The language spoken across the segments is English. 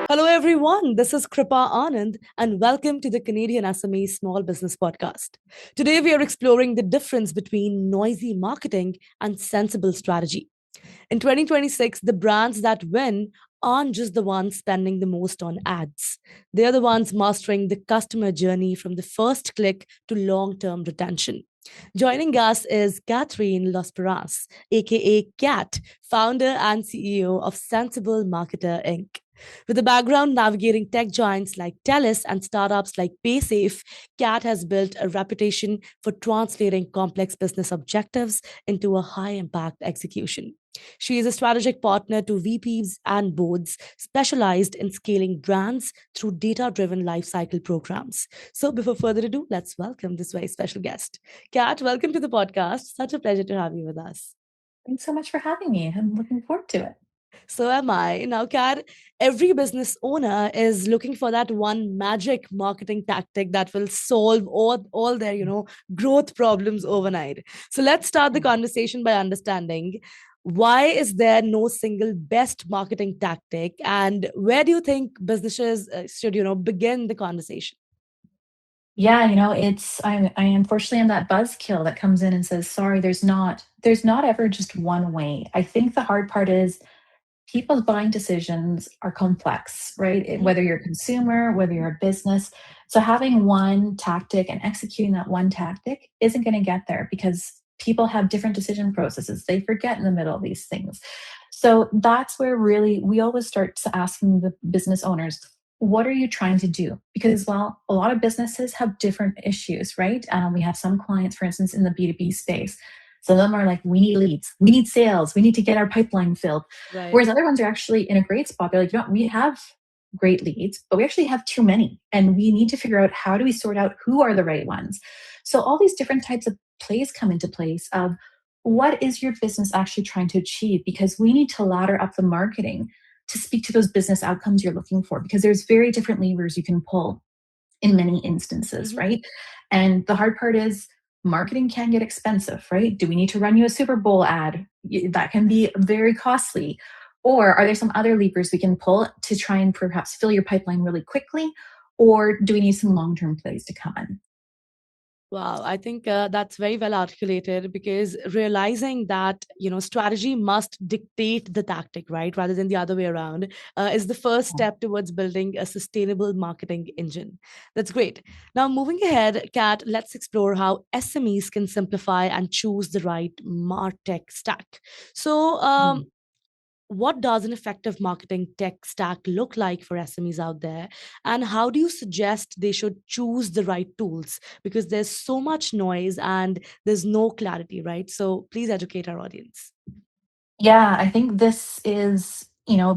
Hello, everyone. This is Kripa Anand, and welcome to the Canadian SME Small Business Podcast. Today, we are exploring the difference between noisy marketing and sensible strategy. In 2026, the brands that win aren't just the ones spending the most on ads. They're the ones mastering the customer journey from the first click to long term retention. Joining us is Katherine Lesperance, aka Kat, founder and CEO of Sensible Marketer Inc. With a background navigating tech giants like TELUS and startups like PaySafe, Kat has built a reputation for translating complex business objectives into a high impact execution. She is a strategic partner to VPs and boards specialized in scaling brands through data driven lifecycle programs. So, before further ado, let's welcome this very special guest. Kat, welcome to the podcast. Such a pleasure to have you with us. Thanks so much for having me. I'm looking forward to it. So am I. Now, Kat, every business owner is looking for that one magic marketing tactic that will solve all their, growth problems overnight. So let's start the conversation by understanding why is there no single best marketing tactic, and where do you think businesses should, begin the conversation? Yeah, I unfortunately am that buzzkill that comes in and says, sorry, there's not ever just one way. I think the hard part is people's buying decisions are complex, right? Mhm. Whether you're a consumer, whether you're a business. So having one tactic and executing that one tactic isn't going to get there because people have different decision processes. They forget in the middle of these things. So that's where really we always start asking the business owners, what are you trying to do? Because, well, a lot of businesses have different issues, right? We have some clients, for instance, in the B2B space. Some of them are like, we need leads, we need sales, we need to get our pipeline filled. Right. Whereas other ones are actually in a great spot. They're like, we have great leads, but we actually have too many. And we need to figure out how do we sort out who are the right ones. So all these different types of plays come into place of what is your business actually trying to achieve? Because we need to ladder up the marketing to speak to those business outcomes you're looking for, because there's very different levers you can pull in many instances, Mhm. right? And the hard part is marketing can get expensive, right? Do we need to run you a Super Bowl ad? That can be very costly. Or are there some other levers we can pull to try and perhaps fill your pipeline really quickly? Or do we need some long term plays to come in? Wow, I think that's very well articulated, because realizing that, strategy must dictate the tactic, right, rather than the other way around, is the first step towards building a sustainable marketing engine. That's great. Now, moving ahead, Kat, let's explore how SMEs can simplify and choose the right MarTech stack. So, what does an effective marketing tech stack look like for SMEs out there? And how do you suggest they should choose the right tools? Because there's so much noise and there's no clarity, right? So please educate our audience. Yeah, I think this is,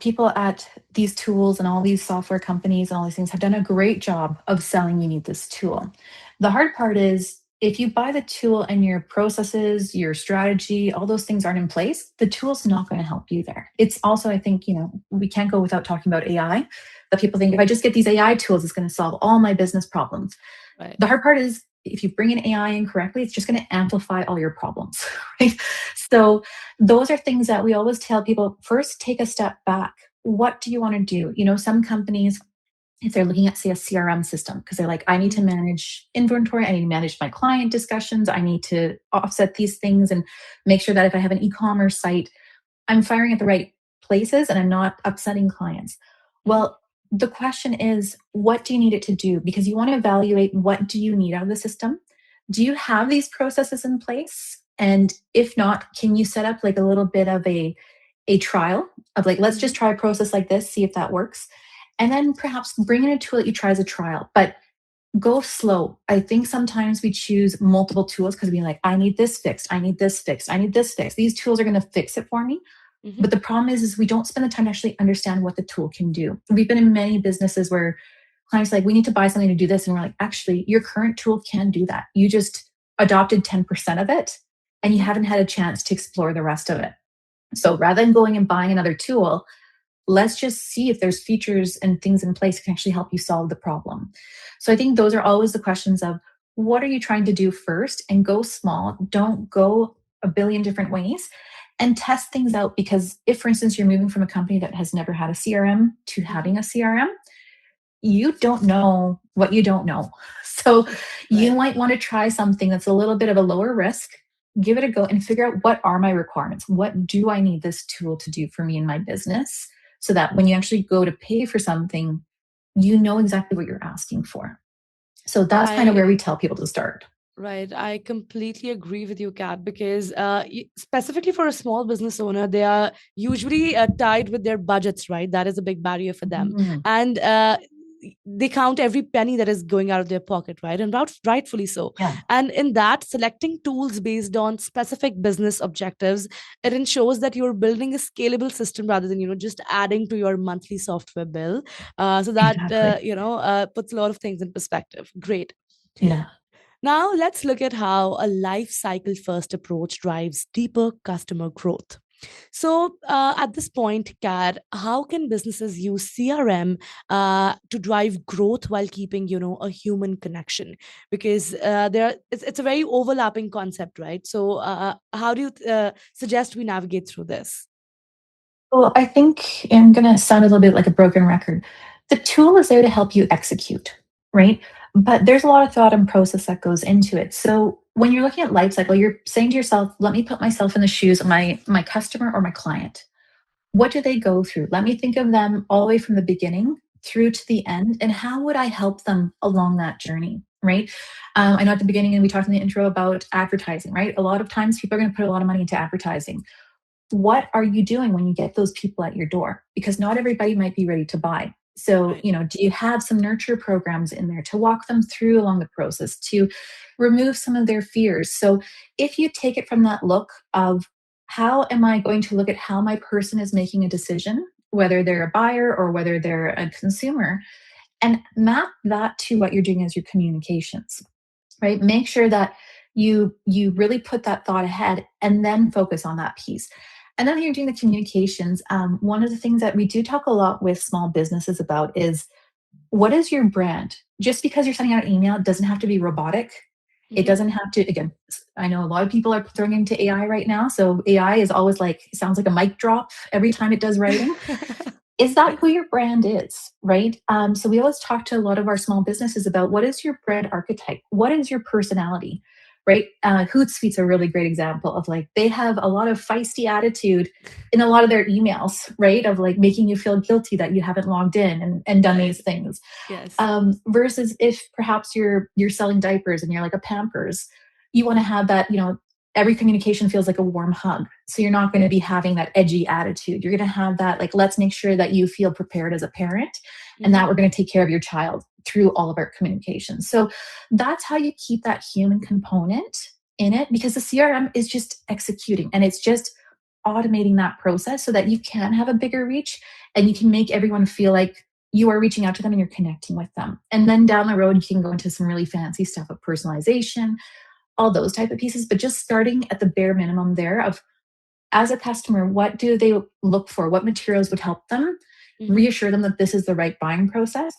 people at these tools and all these software companies and all these things have done a great job of selling you need this tool. The hard part is if you buy the tool and your processes, your strategy, all those things aren't in place, the tool's not going to help you there. It's also, I think, we can't go without talking about AI. That people think if I just get these AI tools, it's going to solve all my business problems. Right. The hard part is if you bring an AI in correctly, it's just going to amplify all your problems, right? So those are things that we always tell people first take a step back. What do you want to do? Some companies, if they're looking at, say, a CRM system, because they're like, I need to Mhm. manage inventory, I need to manage my client discussions, I need to offset these things and make sure that if I have an e-commerce site, I'm firing at the right places and I'm not upsetting clients. Mhm. Well, the question is, what do you need it to do? Because you want to evaluate what do you need out of the system? Do you have these processes in place? And if not, can you set up like a little bit of a trial of like, let's just Mhm. try a process like this, see if that works. And then perhaps bring in a tool that you try as a trial, but go slow. I think sometimes we choose multiple tools because we're like, I need this fixed, I need this fixed, I need this fixed. These tools are going to fix it for me. Mhm. But the problem is we don't spend the time to actually understand what the tool can do. We've been in many businesses where clients are like, we need to buy something to do this. And we're like, actually, your current tool can do that. You just adopted 10% of it and you Mhm. haven't had a chance to explore the rest of it. So rather than going and buying another tool, let's just see if there's features and things in place that can actually help you solve the problem. So I think those are always the questions of what are you trying to do first, and go small. Don't go a billion different ways. and test things out. Because if, for instance, you're moving from a company that has never had a CRM to having a CRM, you don't know what you don't know. So you Right. might want to try something that's a little bit of a lower risk, give it a go, and figure out what are my requirements? What do I need this tool to do for me in my business? So that when you actually go to pay for something, you know exactly what you're asking for. So that's kind of I where we tell people to start. Right. I completely agree with you, Kat, because specifically for a small business owner, they are usually tied with their budgets, right? That is a big barrier for them. Mhm. And they count every penny that is going out of their pocket, right? And rightfully so. Yeah, And in that, selecting tools based on specific business objectives, it ensures that you're building a scalable system rather than, just adding to your monthly software bill. So that, exactly. puts a lot of things in perspective. Great. Yeah. Now, let's look at how a life cycle first approach drives deeper customer growth. So, at this point, Kat, how can businesses use CRM to drive growth while keeping, a human connection? Because it's a very overlapping concept, right? So, how do you suggest we navigate through this? Well, I think I'm going to sound a little bit like a broken record. The tool is there to help you execute, right? But there's a lot of thought and process that goes into it. So when you're looking at life cycle, you're saying to yourself, let me put myself in the shoes of my customer or my client. What do they go through? Let me think of them all the way from the beginning through to the end. And how would I help them along that journey? Right. I know at the beginning, and we talked in the intro about advertising, right? A lot of times people are going to put a lot of money into advertising. What are you doing when you get those people at your door? Because not everybody might be ready to buy. So, Right. do you have some nurture programs in there to walk them through along the process, to remove some of their fears? So, if you take it from that look of how am I going to look at how my person is making a decision, whether they're a buyer or whether they're a consumer, and map that to what you're doing as your communications, right? Make sure that you really put that thought ahead and then focus on that piece. And then when you're doing the communications, one of the things that we do talk a lot with small businesses about is, what is your brand? Just because you're sending out an email, it doesn't have to be robotic. It Mhm. doesn't have to, again, I know a lot of people are throwing into AI right now. So AI is always like, sounds like a mic drop every time it does writing. Is that Right. who your brand is, right? So we always talk to a lot of our small businesses about, what is your brand archetype? What is your personality, right? Hootsuite's a really great example of, like, they have a lot of feisty attitude in a lot of their emails, right? Of like making you feel guilty that you haven't logged in and done Right. these things. Yes. Versus if perhaps you're selling diapers and you're like a Pampers, you want to have that, every communication feels like a warm hug. So you're not going to be having that edgy attitude. You're going to have that, like, let's make sure that you feel prepared as a parent and that Mhm. we're going to take care of your child through all of our communications. So that's how you keep that human component in it, because the CRM is just executing and it's just automating that process so that you can have a bigger reach and you can make everyone feel like you are reaching out to them and you're connecting with them. And then down the road, you can go into some really fancy stuff of personalization, all those type of pieces, but just starting at the bare minimum there of, as a customer, what do they look for? What materials would help them? Mhm. Reassure them that this is the right buying process.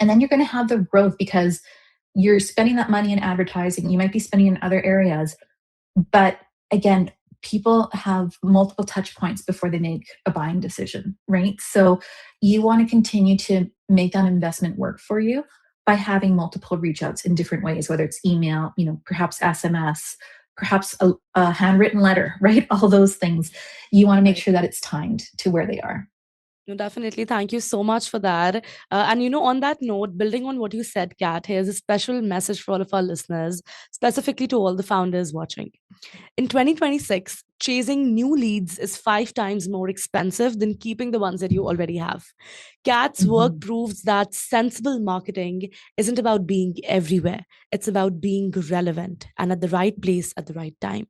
And then you're going to have the growth because you're spending that money in advertising. You might be spending in other areas, but again, people have multiple touch points before they make a buying decision, right? So you want to continue to make that investment work for you by having multiple reach outs in different ways, whether it's email, perhaps SMS, perhaps a handwritten letter, right? All those things. You want to make Right. sure that it's timed to where they are. No, definitely. Thank you so much for that. And on that note, building on what you said, Kat, here's a special message for all of our listeners, specifically to all the founders watching. In 2026, chasing new leads is 5 times more expensive than keeping the ones that you already have. Kat's work Mhm. proves that sensible marketing isn't about being everywhere, it's about being relevant and at the right place at the right time.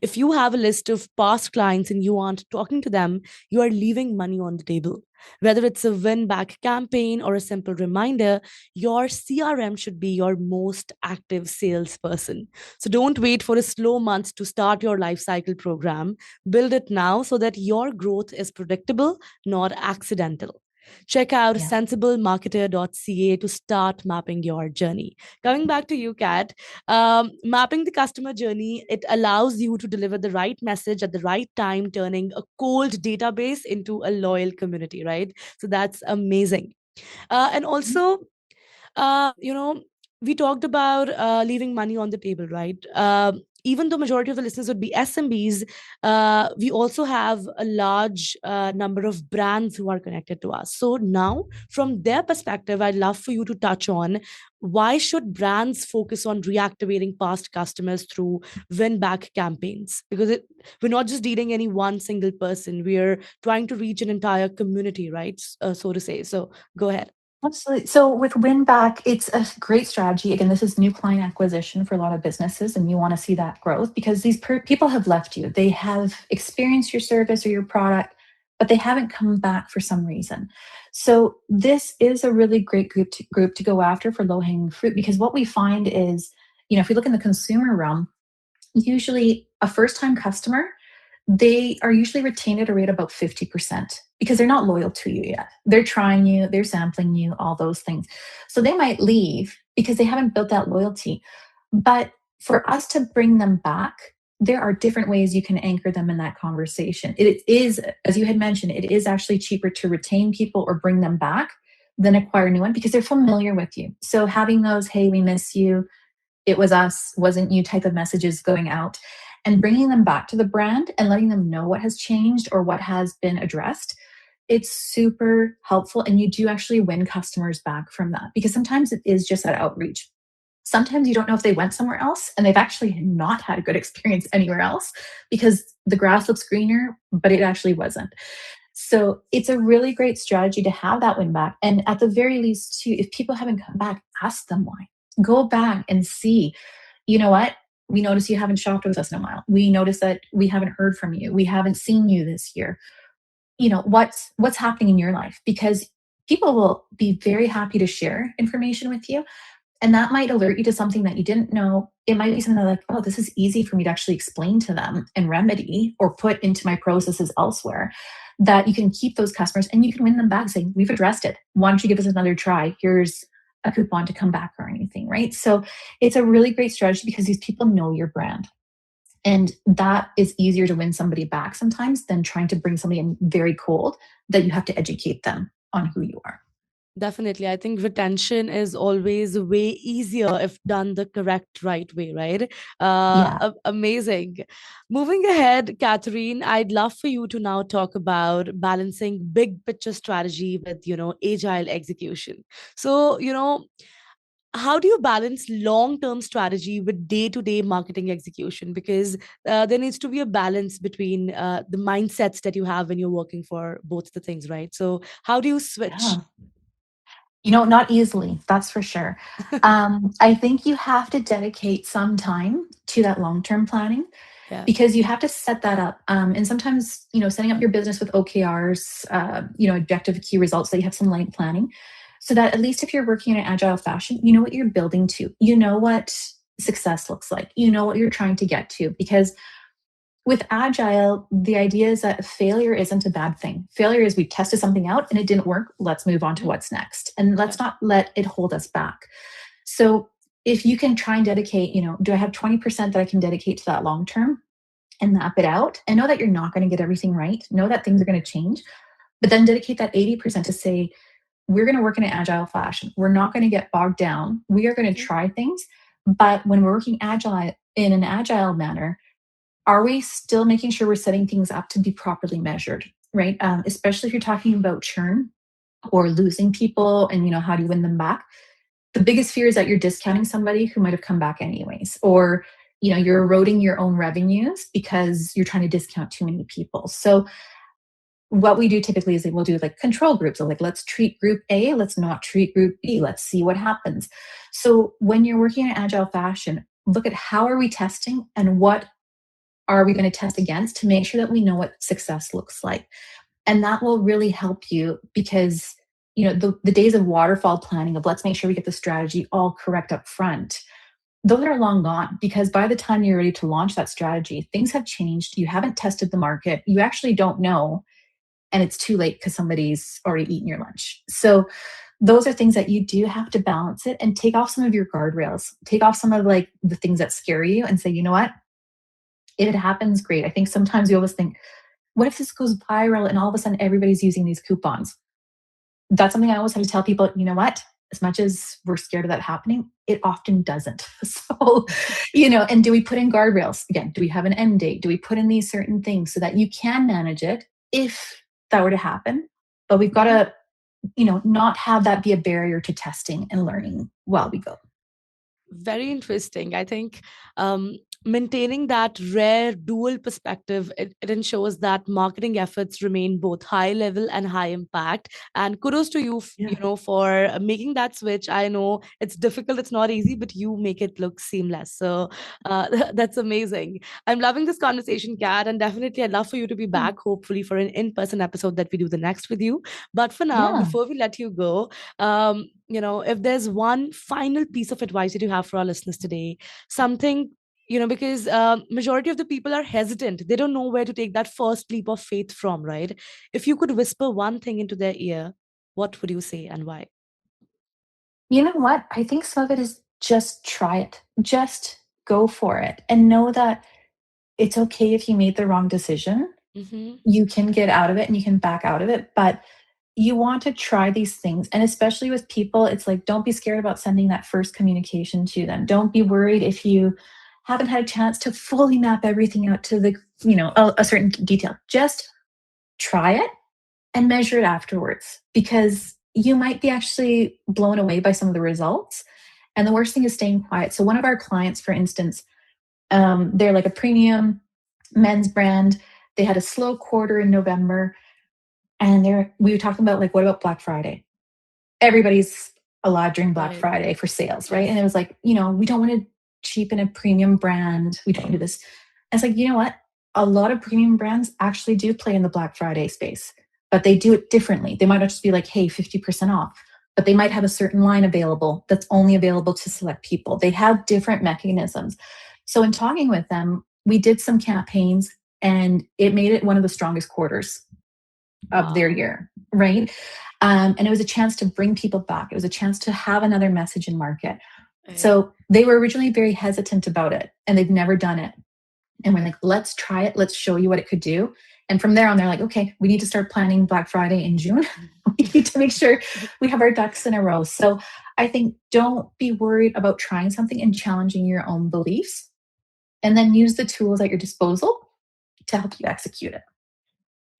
If you have a list of past clients and you aren't talking to them, you are leaving money on the table. Whether it's a win back campaign or a simple reminder, your CRM should be your most active salesperson. So don't wait for a slow month to start your life cycle program. Build it now so that your growth is predictable, not accidental. Check out Yeah. sensiblemarketer.ca to start mapping your journey. Coming back to you, Kat, mapping the customer journey, it allows you to deliver the right message at the right time, turning a cold database into a loyal community, right? So that's amazing. And also, you know, we talked about leaving money on the table, right? Even though majority of the listeners would be SMBs, we also have a large number of brands who are connected to us. So now, from their perspective, I'd love for you to touch on why should brands focus on reactivating past customers through win back campaigns? Because we're not just dealing any one single person; we're trying to reach an entire community, right? So to say. So go ahead. Absolutely. So with WinBack, it's a great strategy. Again, this is new client acquisition for a lot of businesses, and you want to see that growth because these people have left you. They have experienced your service or your product, but they haven't come back for some reason. So this is a really great group to go after for low hanging fruit because what we find is, if we look in the consumer realm, usually a first time customer, they are usually retained at a rate about 50% because they're not loyal to you yet. They're trying you, they're sampling you, all those things. So they might leave because they haven't built that loyalty. But for us to bring them back, there are different ways you can anchor them in that conversation. It is, as you had mentioned, it is actually cheaper to retain people or bring them back than acquire a new one because they're familiar with you. So having those, hey, we miss you, it was us, wasn't you type of messages going out and bringing them back to the brand and letting them know what has changed or what has been addressed. It's super helpful. And you do actually win customers back from that because sometimes it is just that outreach. Sometimes you don't know if they went somewhere else and they've actually not had a good experience anywhere else because the grass looks greener, but it actually wasn't. So it's a really great strategy to have that win back. And at the very least, too, if people haven't come back, ask them why. Go back and see, you know what? We notice you haven't shopped with us in a while. We notice that we haven't heard from you. We haven't seen you this year. What's happening in your life? Because people will be very happy to share information with you. And that might alert you to something that you didn't know. It might be something like, oh, this is easy for me to actually explain to them and remedy or put into my processes elsewhere, that you can keep those customers and you can win them back saying, we've addressed it. Why don't you give us another try? Here's a coupon to come back or anything, right? So it's a really great strategy because these people know your brand. And that is easier to win somebody back sometimes than trying to bring somebody in very cold that you have to educate them on who you are. Definitely. I think retention is always way easier if done the correct right way, right? Yeah. Amazing. Moving ahead, Katherine, I'd love for you to now talk about balancing big picture strategy with, agile execution. So, how do you balance long-term strategy with day-to-day marketing execution? Because there needs to be a balance between the mindsets that you have when you're working for both the things, right? So how do you switch? Yeah. Not easily, that's for sure. I think you have to dedicate some time to that long term planning Yeah. because you have to set that up. And sometimes, setting up your business with OKRs, objective key results, that you have some light planning so that at least if you're working in an agile fashion, you know what you're building to, you know what success looks like, you know what you're trying to get to. Because with agile, the idea is that failure isn't a bad thing. Failure is we tested something out and it didn't work. Let's move on to Mhm. what's next. And Yeah. let's not let it hold us back. So if you can try and dedicate, do I have 20% that I can dedicate to that long term and map it out and know that you're not going to get everything right, know that things are going to change, but then dedicate that 80% to say, we're going to work in an agile fashion. We're not going to get bogged down. We are going to Mhm. try things. But when we're working agile in an agile manner, are we still making sure we're setting things up to be properly measured, right? Especially if you're talking about churn or losing people and how do you win them back. The biggest fear is that you're discounting somebody who might have come back anyways, or you're eroding your own revenues because you're trying to discount too many people. So what we do typically is we'll do like control groups. So like, let's treat group A, let's not treat group B, let's see what happens. So when you're working in agile fashion, look at how are we testing and what are we going to test against to make sure that we know what success looks like. And that will really help you because the days of waterfall planning of let's make sure we get the strategy all correct up front, those are long gone because by the time you're ready to launch that strategy, things have changed. You haven't tested the market. You actually don't know and it's too late because somebody's already eaten your lunch. So those are things that you do have to balance it and take off some of your guardrails, take off some of like the things that scare you and say, you know what? If it happens, great. I think sometimes we always think, what if this goes viral and all of a sudden everybody's using these coupons? That's something I always have to tell people, you know what? As much as we're scared of that happening, it often doesn't. So, and do we put in guardrails? Again, do we have an end date? Do we put in these certain things so that you can manage it if that were to happen? But we've got to, not have that be a barrier to testing and learning while we go. Very interesting. I think maintaining that rare dual perspective, it ensures that marketing efforts remain both high level and high impact. And kudos to you, for making that switch. I know it's difficult, it's not easy, but you make it look seamless. So that's amazing. I'm loving this conversation, Kat, and definitely I'd love for you to be back, hopefully for an in-person episode that we do the next with you. But for now, before we let you go, if there's one final piece of advice that you have for our listeners today, something, because majority of the people are hesitant. They don't know where to take that first leap of faith from, right? If you could whisper one thing into their ear, what would you say and why? You know what? I think some of it is just try it. Just go for it and know that it's okay if you made the wrong decision. Mm-hmm. You can get out of it and you can back out of it, but you want to try these things. And especially with people, it's like, don't be scared about sending that first communication to them. Don't be worried if you haven't had a chance to fully map everything out to the, a certain detail. Just try it and measure it afterwards, because you might be actually blown away by some of the results. And the worst thing is staying quiet. So one of our clients, for instance, they're like a premium men's brand. They had a slow quarter in November. And we were talking about like, what about Black Friday? Everybody's allowed during Black Friday for sales, right? And it was like, we don't want to cheapen a premium brand. We don't do this. And it's like, you know what? A lot of premium brands actually do play in the Black Friday space, but they do it differently. They might not just be like, hey, 50% off, but they might have a certain line available that's only available to select people. They have different mechanisms. So in talking with them, we did some campaigns and it made it one of the strongest quarters of their year, right? And it was a chance to bring people back. It was a chance to have another message in market. So they were originally very hesitant about it and they've never done it. And we're like, let's try it. Let's show you what it could do. And from there on, they're like, okay, we need to start planning Black Friday in June. We need to make sure we have our ducks in a row. So I think don't be worried about trying something and challenging your own beliefs, and then use the tools at your disposal to help you execute it.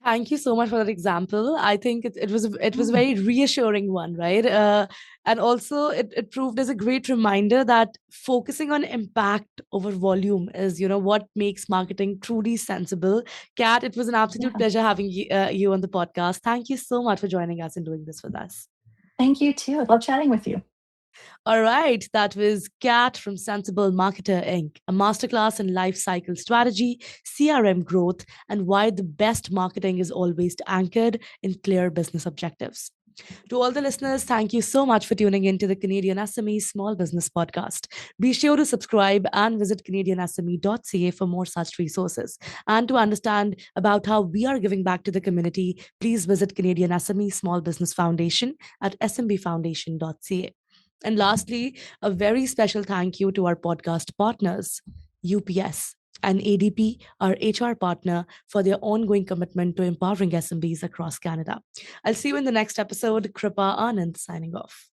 Thank you so much for that example. I think it was a very reassuring one, right? And also it proved as a great reminder that focusing on impact over volume is, what makes marketing truly sensible. Kat, it was an absolute pleasure having you on the podcast. Thank you so much for joining us and doing this with us. Thank you too. I love chatting with you. All right, that was Kat from Sensible Marketer Inc., a masterclass in life cycle strategy, CRM growth, and why the best marketing is always anchored in clear business objectives. To all the listeners, thank you so much for tuning in to the Canadian SME Small Business Podcast. Be sure to subscribe and visit CanadianSME.ca for more such resources. And to understand about how we are giving back to the community, please visit Canadian SME Small Business Foundation at smbfoundation.ca. And lastly, a very special thank you to our podcast partners, UPS and ADP, our HR partner, for their ongoing commitment to empowering SMBs across Canada. I'll see you in the next episode. Kripa Anand signing off.